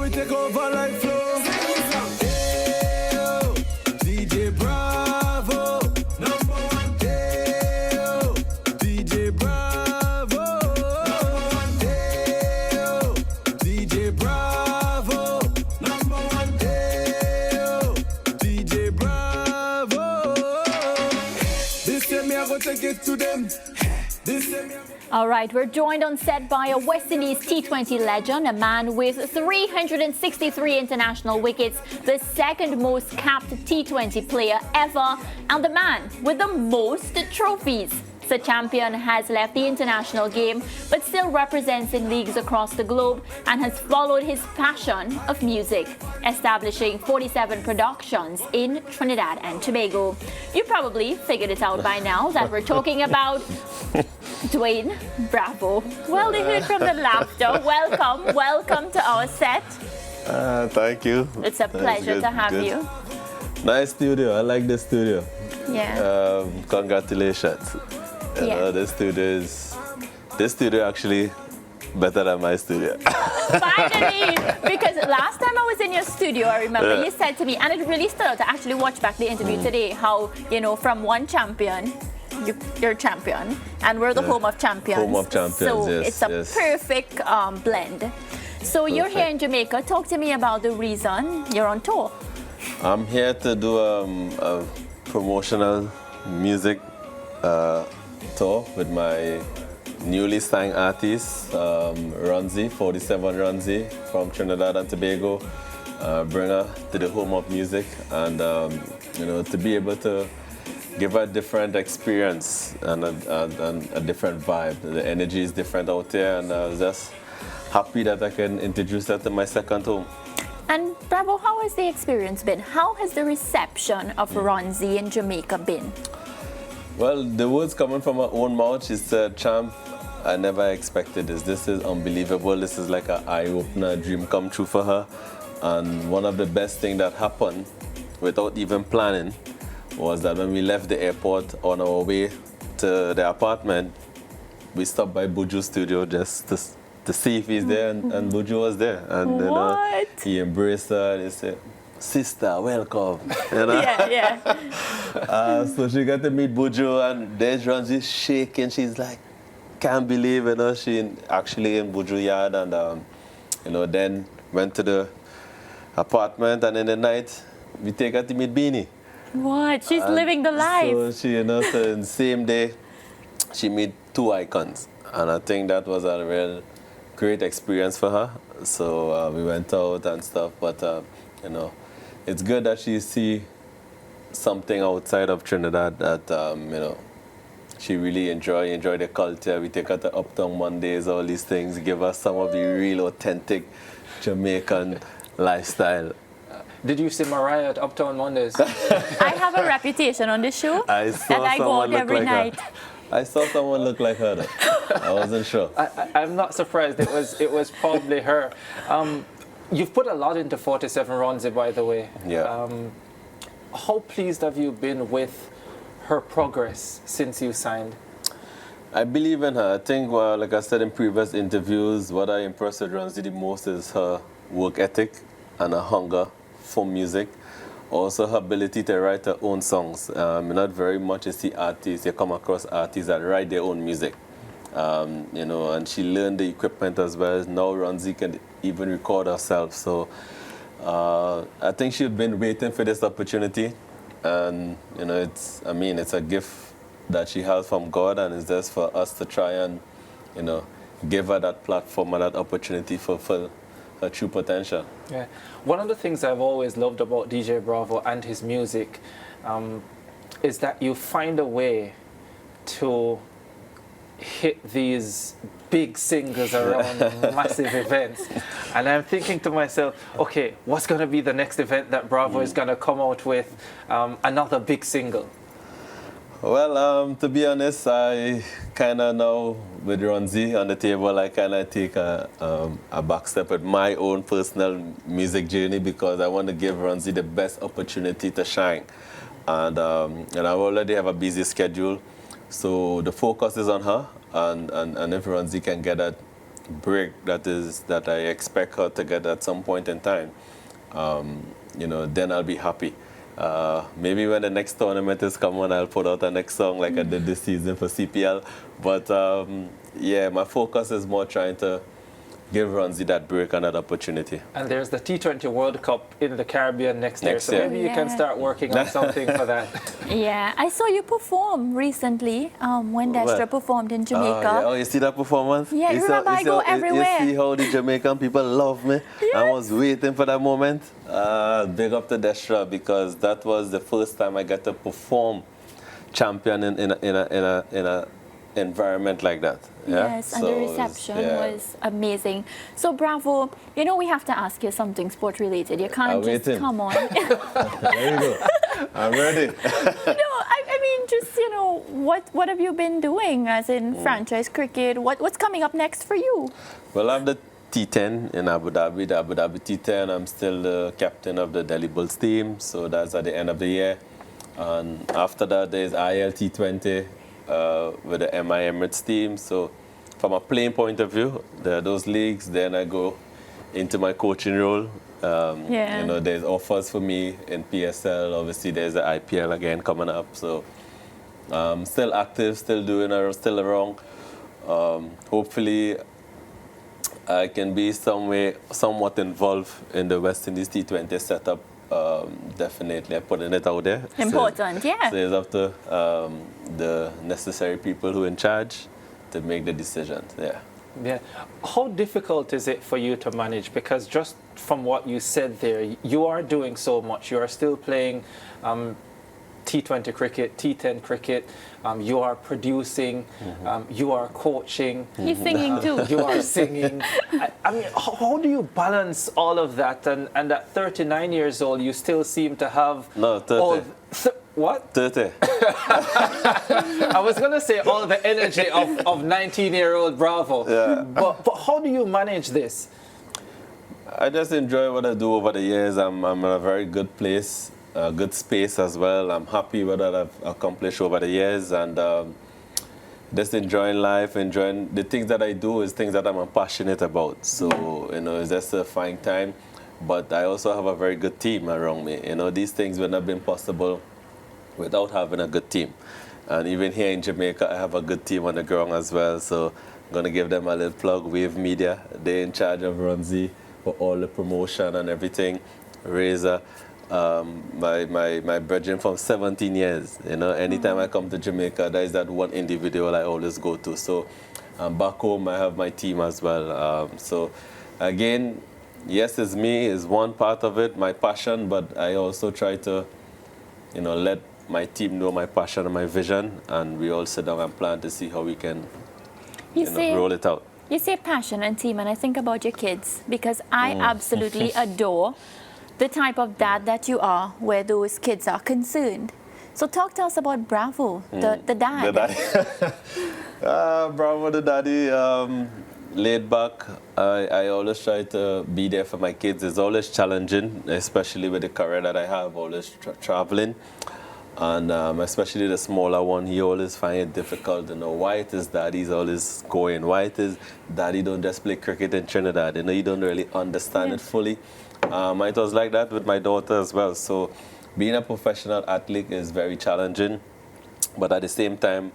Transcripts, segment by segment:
we take over like flow. Hey, yo, DJ Bravo, number one. Hey, yo, DJ Bravo, number one. Hey, yo, DJ Bravo, number one. Hey, yo, DJ Bravo. This time me I go take it to them. This time me I go. All right, we're joined on set by a West Indies T20 legend, a man with 363 international wickets, the second most capped T20 player ever, and the man with the most trophies. The champion has left the international game, but still represents in leagues across the globe and has followed his passion of music, establishing 47 productions in Trinidad and Tobago. You probably figured it out by now that we're talking about Dwayne Bravo. Well, they heard from the laughter. Welcome to our set. Thank you. It's a pleasure to have you. Nice studio. I like the studio. Yeah. Congratulations. You know, this studio actually better than my studio. Finally, because last time I was in your studio, I remember you said to me, and it really stood out to actually watch back the interview today, how, you know, from one champion, you're champion, and we're the home of champions. Home of champions, so yes. it's a perfect blend. So you're here in Jamaica. Talk to me about the reason you're on tour. I'm here to do a promotional music tour with my newly signed artist, Ronzy, 47 Ronzy from Trinidad and Tobago. Bring her to the home of music, and you know, to be able to give her a different experience and a different vibe. The energy is different out there, and I was just happy that I can introduce her to my second home. And Bravo, how has the experience been? How has the reception of Ronzy in Jamaica been? Well, the words coming from her own mouth, she said, "Champ, I never expected this. This is unbelievable. This is like an eye-opener, dream come true for her." And one of the best things that happened, without even planning, was that when we left the airport on our way to the apartment, we stopped by Buju's studio just to see if he's there, and Buju was there. And you know, he embraced her and he said, "Sister, welcome." You know? Yeah. So she got to meet Buju, and there's Ronzy shaking. She's like, can't believe, you know, she actually in Buju yard, and you know, then went to the apartment, and in the night we take her to meet Beanie. What? She's living the life. So she, you know, so in the same day she met two icons, and I think that was a real great experience for her. So we went out and stuff, but you know, it's good that she see something outside of Trinidad that you know, she really enjoy the culture. We take her to Uptown Mondays, all these things, give her some of the real authentic Jamaican lifestyle. Did you see Mariah at Uptown Mondays? I have a reputation on this show that I go out every night. I saw someone look like her though. I wasn't sure. I'm not surprised. It was probably her. You've put a lot into 47 Ronzy, by the way. Yeah. How pleased have you been with her progress since you signed? I believe in her. I think, well, like I said in previous interviews, what I impressed with Ronzy the most is her work ethic and her hunger for music. Also her ability to write her own songs. Not very much you see artists, you come across artists that write their own music. You know, and she learned the equipment as well. Now Ronzy can even record herself. So I think she's been waiting for this opportunity. And, you know, it's a gift that she has from God, and it's just for us to try and, you know, give her that platform and that opportunity to fulfill her true potential. Yeah. One of the things I've always loved about DJ Bravo and his music is that you find a way to hit these big singles around massive events. And I'm thinking to myself, okay, what's going to be the next event that Bravo is going to come out with another big single? Well, to be honest, I kind of now, with Ronzy on the table, I kind of take a back step with my own personal music journey, because I want to give Ronzy the best opportunity to shine. And I already have a busy schedule, so the focus is on her. And if Ronzy can get that break that I expect her to get at some point in time, then I'll be happy. Maybe when the next tournament is coming, I'll put out a next song like I did this season for CPL. But my focus is more trying to give Ronzy that break and that opportunity. And there's the T20 World Cup in the Caribbean next year, so maybe you can start working on something for that. Yeah, I saw you perform recently when Destra performed in Jamaica. Oh, you see that performance? Yeah, you remember I go everywhere. You see how the Jamaican people love me? Yes. I was waiting for that moment. Big up to Destra, because that was the first time I got to perform champion in a environment like that. Yeah? Yes, and the reception was amazing. So Bravo, we have to ask you something sport related. You can't just come on. There you go. I'm ready. I mean, just what have you been doing as in franchise cricket? What's coming up next for you? Well, I'm the T10 in Abu Dhabi, the Abu Dhabi T10. I'm still the captain of the Delhi Bulls team, so that's at the end of the year. And after that, there's IL T20 with the MI Emirates team. So from a playing point of view, there are those leagues. Then I go into my coaching role. There's offers for me in PSL. Obviously, there's the IPL again coming up. So still active, still around. Hopefully, I can be somewhat involved in the West Indies T20 setup. Definitely, I'm putting it out there. Important, yeah. So it's up to the necessary people who are in charge to make the decisions. Yeah. Yeah. How difficult is it for you to manage? Because just from what you said there, you are doing so much. You are still playing T20 cricket, T10 cricket. You are producing. You are coaching. You're singing too. You are singing. I mean, how do you balance all of that? And at 39 years old, you still seem to have... No, 30. What? 30. I was going to say all the energy of 19-year-old Bravo. Yeah. But how do you manage this? I just enjoy what I do over the years. I'm in a very good place, a good space as well. I'm happy with what I've accomplished over the years, and just enjoying life, enjoying the things that I do is things that I'm passionate about. So, it's just a fine time. But I also have a very good team around me. These things would not have been possible without having a good team. And even here in Jamaica, I have a good team on the ground as well. So I'm going to give them a little plug. Wave Media, they're in charge of Ronzy for all the promotion and everything. Razor, my brethren from 17 years. Anytime I come to Jamaica, there is that one individual I always go to. So back home, I have my team as well. So again, yes, it's me, it's one part of it, my passion, but I also try to, let my team know my passion and my vision, and we all sit down and plan to see how we can roll it out. You say passion and team, and I think about your kids, because I absolutely adore the type of dad that you are where those kids are concerned. So talk to us about Bravo, the dad. The daddy. Bravo, the daddy. Laid back. I always try to be there for my kids. It's always challenging, especially with the career that I have, always traveling. And especially the smaller one, he always finds it difficult. Why it is daddy's always going? Why it is daddy don't just play cricket in Trinidad? You don't really understand it fully. It was like that with my daughter as well. So being a professional athlete is very challenging. But at the same time,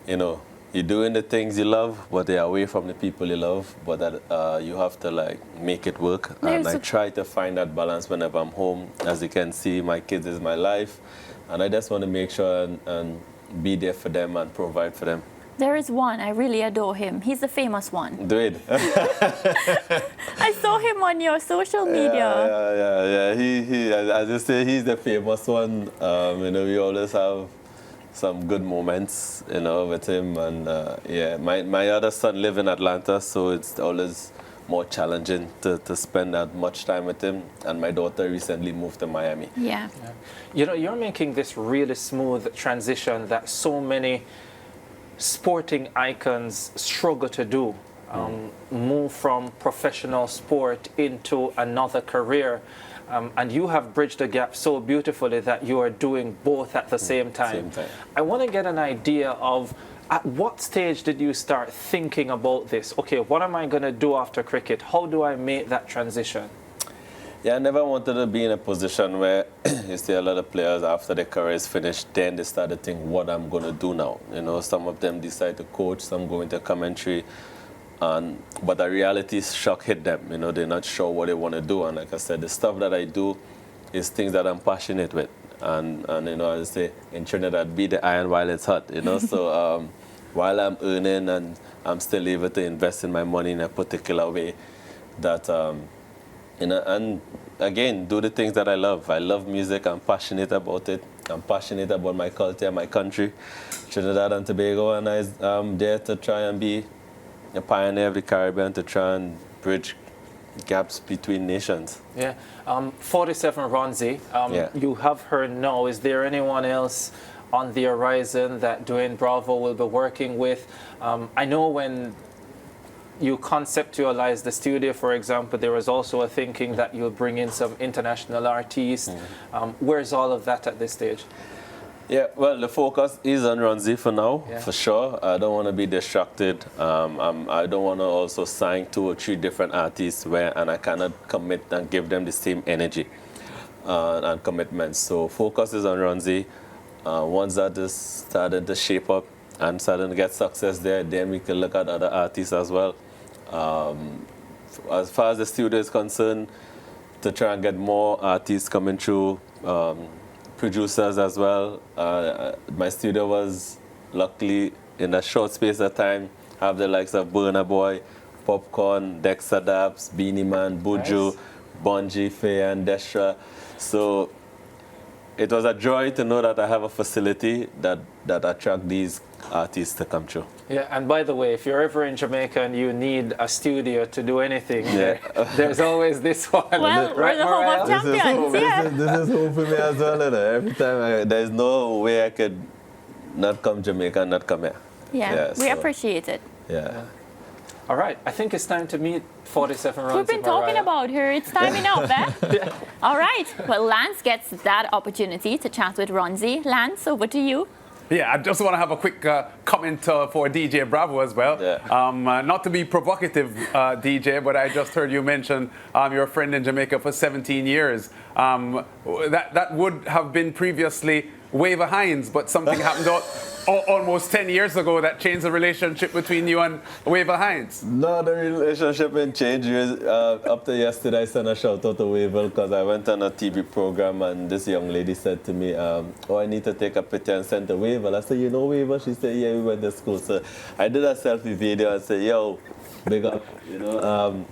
you're doing the things you love, but they're away from the people you love. But that you have to make it work. And I try to find that balance whenever I'm home. As you can see, my kids is my life, and I just want to make sure and be there for them and provide for them. There is one, I really adore him. He's the famous one. Dwayne. I saw him on your social media. Yeah. He as you say, he's the famous one. We always have some good moments, with him. And my other son lives in Atlanta, so it's always more challenging to spend that much time with him. And my daughter recently moved to Miami. Yeah. You're making this really smooth transition that so many sporting icons struggle to do. Move from professional sport into another career. And you have bridged the gap so beautifully that you are doing both at the same time. I want to get an idea of At what stage did you start thinking about this? Okay, what am I going to do after cricket? How do I make that transition? Yeah, I never wanted to be in a position where you see a lot of players after their career is finished, then they start to think what I'm going to do now. You know, some of them decide to coach, some go into commentary, but the reality shock hit them. You know, they're not sure what they want to do. And like I said, the stuff that I do is things that I'm passionate with. And you know, as I say, in Trinidad, be the iron while it's hot, you know. So while I'm earning and I'm still able to invest in my money in a particular way that, you know, and again, do the things that I love. I love music. I'm passionate about it. I'm passionate about my culture, my country, Trinidad and Tobago, and I'm there to try and be a pioneer of the Caribbean, to try and bridge gaps between nations. Yeah. 47 Ronzy, you have her now. Is there anyone else on the horizon that Dwayne Bravo will be working with? I know when you conceptualized the studio, for example, there was also a thinking that you'll bring in some international artists. Where's all of that at this stage? Yeah, well, the focus is on Ronzy for now, for sure. I don't want to be distracted. I don't want to also sign 2 or 3 different artists and I cannot commit and give them the same energy and commitment. So focus is on Ronzy. Once that is starting to shape up and starting to get success there, then we can look at other artists as well. As far as the studio is concerned, to try and get more artists coming through, producers as well. My studio was luckily in a short space of time have the likes of Burna Boy, Popcorn, Dexter Daps, Beanie Man, Buju, nice. Bunji, Faye, and Destra. So it was a joy to know that I have a facility that attract these artists to come through. Yeah, and by the way, if you're ever in Jamaica and you need a studio to do anything, there's always this one. Well, we're the home of champions. This is home for me as well. You know? Every time, there's no way I could not come Jamaica and not come here. Yeah, we appreciate it. Yeah. All right, I think it's time to meet 47 Ronzy. We've been talking about her. It's time enough, eh? All right. Well, Lance gets that opportunity to chat with Ronzy. Lance, over to you. Yeah, I just want to have a quick comment for DJ Bravo as well. Yeah. Not to be provocative, DJ, but I just heard you mention your friend in Jamaica for 17 years. That would have been previously Waver Hines, but something happened almost 10 years ago that changed the relationship between you and Waver Hines. No, the relationship didn't change. Up to yesterday, I sent a shout out to Waver because I went on a TV program and this young lady said to me, oh, I need to take a picture and send to Waver. I said, you know Waver? She said, yeah, we went to school. So I did a selfie video and said, yo, big up. You know,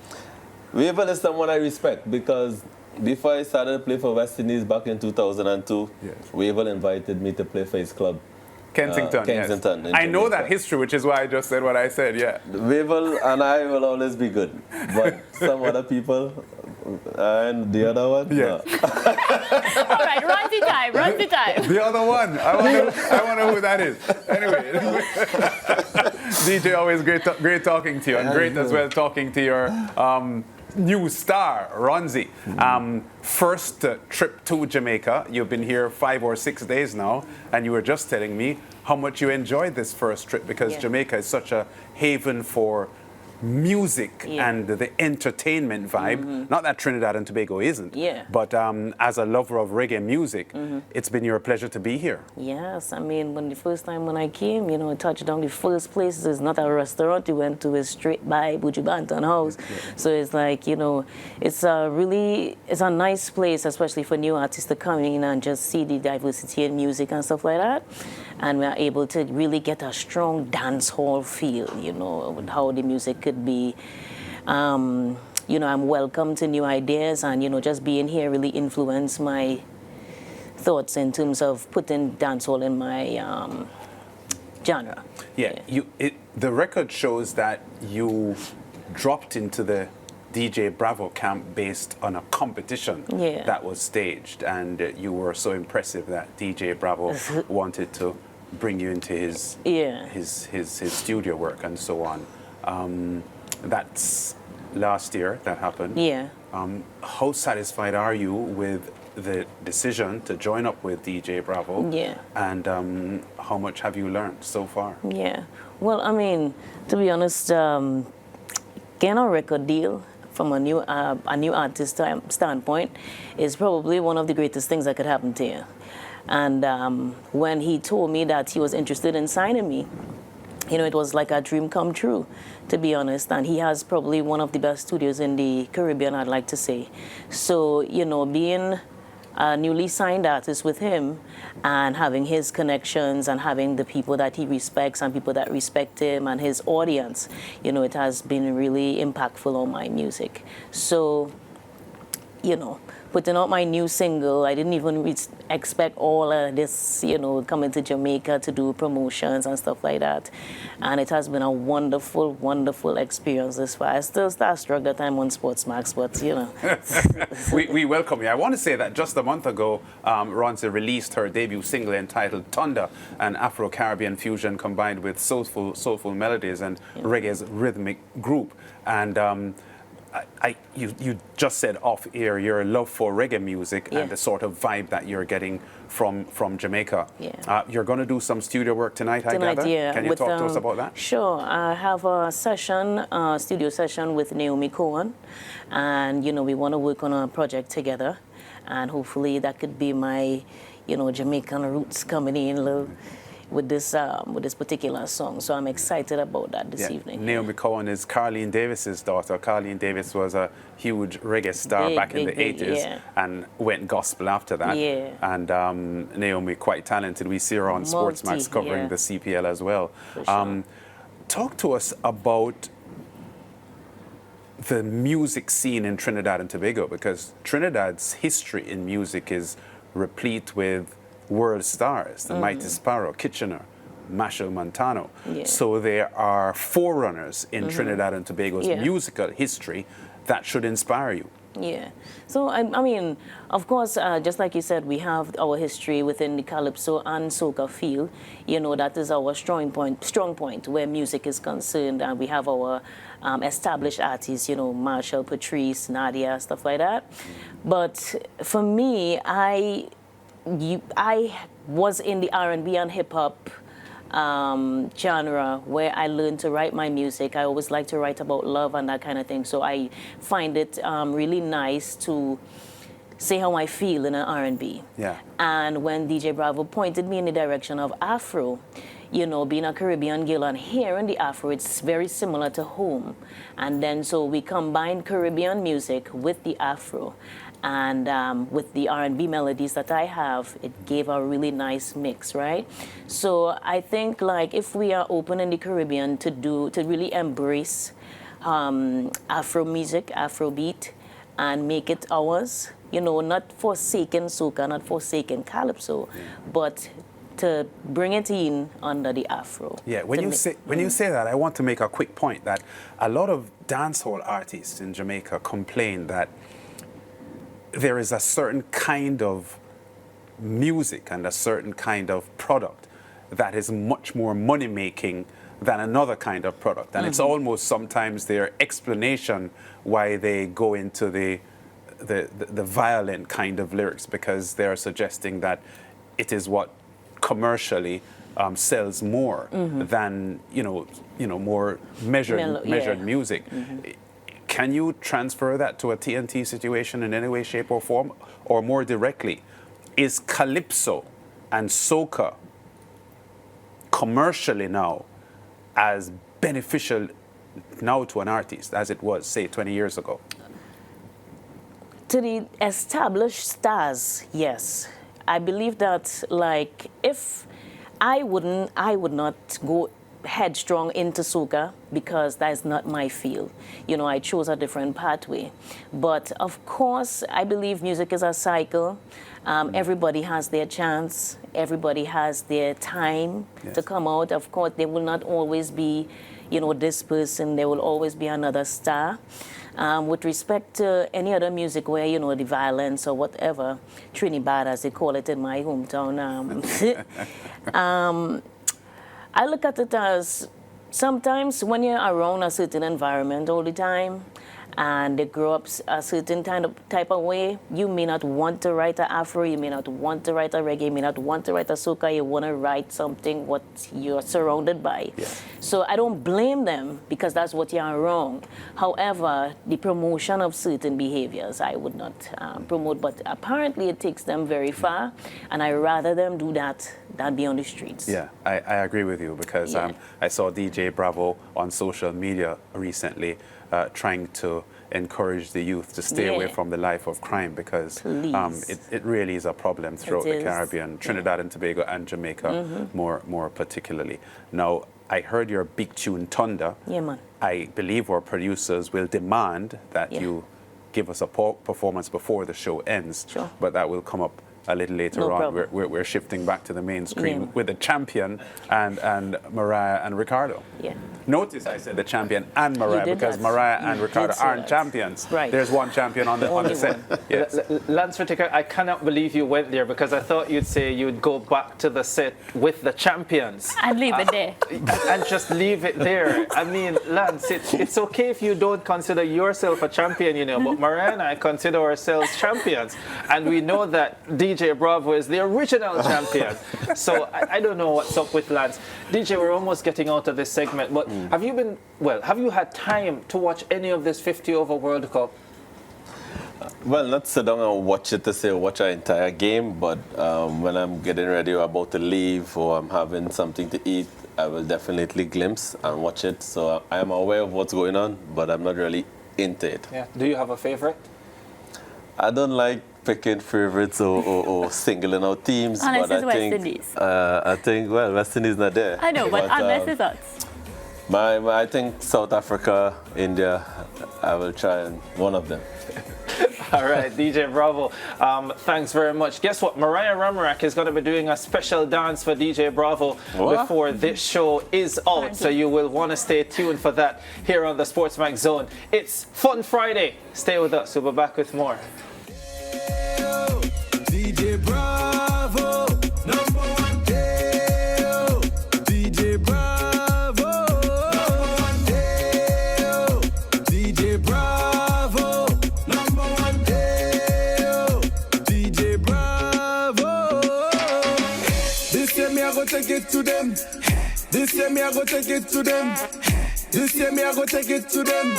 Waver is someone I respect because before I started to play for West Indies back in 2002, Waver invited me to play for his club. Kensington, Kensington. Yes. I know that history, which is why I just said what I said, yeah. Waver and I will always be good, but some other people, and the other one, yeah. No. All right, Ronzy time. The other one, I want to know who that is. Anyway, DJ, always great talking to you, and great as well talking to your new star, Ronzy. First trip to Jamaica. You've been here 5 or 6 days now, and you were just telling me how much you enjoyed this first trip because Jamaica is such a haven for music and the entertainment vibe. Not that Trinidad and Tobago isn't, but as a lover of reggae music, it's been your pleasure to be here. Yes, I mean, the first time when I came, you know, I touched down, the first place is not a restaurant you went to, is straight by Buju Banton House. So it's like, you know, it's a nice place, especially for new artists to come in and just see the diversity in music and stuff like that. And we're able to really get a strong dance hall feel, you know, with how the music could be. You know, I'm welcome to new ideas, and, you know, just being here really influenced my thoughts in terms of putting dancehall in my genre. Yeah, the record shows that you dropped into the DJ Bravo camp based on a competition that was staged, and you were so impressive that DJ Bravo wanted to bring you into his studio work and so on. That's last year that happened. Yeah. How satisfied are you with the decision to join up with DJ Bravo. Yeah. And how much have you learned so far? Yeah. Well, I mean, to be honest, getting a record deal from a new artist standpoint is probably one of the greatest things that could happen to you. And when he told me that he was interested in signing me, you know, it was like a dream come true, to be honest. And he has probably one of the best studios in the Caribbean, I'd like to say. So, you know, being a newly signed artist with him and having his connections and having the people that he respects and people that respect him and his audience, you know, it has been really impactful on my music. So, you know, putting out my new single, I didn't even expect all of this, you know, coming to Jamaica to do promotions and stuff like that. And it has been a wonderful, wonderful experience this far. I still starstruck that I'm on SportsMax, but, you know. we welcome you. I want to say that just a month ago, Ronzy released her debut single entitled Thunder, an Afro-Caribbean fusion combined with soulful melodies and reggae's rhythmic group. And you just said off air your love for reggae music and the sort of vibe that you're getting from Jamaica. Yeah. You're going to do some studio work tonight, I gather? Yeah. Can you talk to us about that? Sure. I have a session, studio session with Naomi Cohen, and, you know, we want to work on a project together, and hopefully that could be my, you know, Jamaican roots coming in with this particular song. So I'm excited about that this evening. Naomi Cohen is Carleen Davis's daughter. Carleen Davis was a huge reggae star back in the 80s and went gospel after that. Yeah. And Naomi, quite talented. We see her on SportsMax covering the CPL as well. Sure. Talk to us about the music scene in Trinidad and Tobago, because Trinidad's history in music is replete with world stars, the Mighty Sparrow, Kitchener, Machel Montano. Yeah. So there are forerunners in Trinidad and Tobago's musical history that should inspire you. Yeah. So, I mean, of course, just like you said, we have our history within the Calypso and Soca field. You know, that is our strong point where music is concerned. And we have our established artists, you know, Marshall, Patrice, Nadia, stuff like that. But for me, I was in the R&B and hip-hop genre where I learned to write my music. I always like to write about love and that kind of thing. So I find it really nice to say how I feel in an R&B. Yeah. And when DJ Bravo pointed me in the direction of Afro, you know, being a Caribbean girl and hearing the Afro, it's very similar to home. And then so we combined Caribbean music with the Afro. And with the R&B melodies that I have, it gave a really nice mix, right? So I think, like, if we are open in the Caribbean to really embrace Afro music, Afro beat, and make it ours, you know, not forsaken soca, not forsaken calypso, but to bring it in under the Afro. Yeah, when you say that, I want to make a quick point that a lot of dancehall artists in Jamaica complain that there is a certain kind of music and a certain kind of product that is much more money-making than another kind of product. And it's almost sometimes their explanation why they go into the violent kind of lyrics, because they're suggesting that it is what commercially sells more than, you know, more measured music. Can you transfer that to a TNT situation in any way, shape, or form? Or more directly, is calypso and soca commercially now as beneficial now to an artist as it was, say, 20 years ago? To the established stars, yes. I believe that, like, if I would not go headstrong into soca because that is not my field. You know, I chose a different pathway. But of course, I believe music is a cycle. Everybody has their chance. Everybody has their time to come out. Of course, there will not always be, you know, this person. There will always be another star. With respect to any other music where, you know, the violence or whatever, Trinidad, as they call it in my hometown, I look at it as sometimes when you're around a certain environment all the time and they grow up a certain type of way, you may not want to write a Afro, you may not want to write a reggae, you may not want to write a soca, you want to write something what you're surrounded by. Yeah. So I don't blame them because that's what you're wrong. However, the promotion of certain behaviors I would not promote, but apparently it takes them very far, and I rather them do that than be on the streets. Yeah, I agree with you because I saw DJ Bravo on social media recently trying to encourage the youth to stay away from the life of crime because it really is a problem throughout the Caribbean, Trinidad and Tobago and Jamaica more particularly. Now, I heard your big tune Thunder. Yeah, man. I believe our producers will demand that you give us a performance before the show ends, but that will come up a little later on. We're shifting back to the main screen with the champion and Mariah and Ricardo. Yeah. Notice I said the champion and Mariah because Mariah and Ricardo aren't champions. Right. There's one champion on the set. Yes. Lance Whitaker, I cannot believe you went there because I thought you'd say you'd go back to the set with the champions. And leave it there. And just leave it there. I mean, Lance, it's okay if you don't consider yourself a champion, you know, but Mariah and I consider ourselves champions. And we know that DJ Bravo is the original champion. So I don't know what's up with Lance. DJ, we're almost getting out of this segment, but have you had time to watch any of this 50 over World Cup? Well, not sit down and watch it to say watch an entire game, but when I'm getting ready or about to leave or I'm having something to eat, I will definitely glimpse and watch it. So I am aware of what's going on, but I'm not really into it. Yeah. Do you have a favorite? I don't like picking favorites or singling out teams. Unless but it's West Indies. I think, well, West Indies not there. I know, but unless it's us. I think South Africa, India, I will try one of them. All right, DJ Bravo, thanks very much. Guess what? Mariah Ramarak is going to be doing a special dance for DJ Bravo before this show is out. So you will want to stay tuned for that here on the SportsMax Zone. It's Fun Friday. Stay with us. We'll be back with more. DJ Bravo, number one. Hey-o, DJ Bravo, number one. Hey-o, DJ Bravo, number one. Hey-o, DJ Bravo. This year me I go take it to them. This year me I go take it to them. This year me I go take it to them.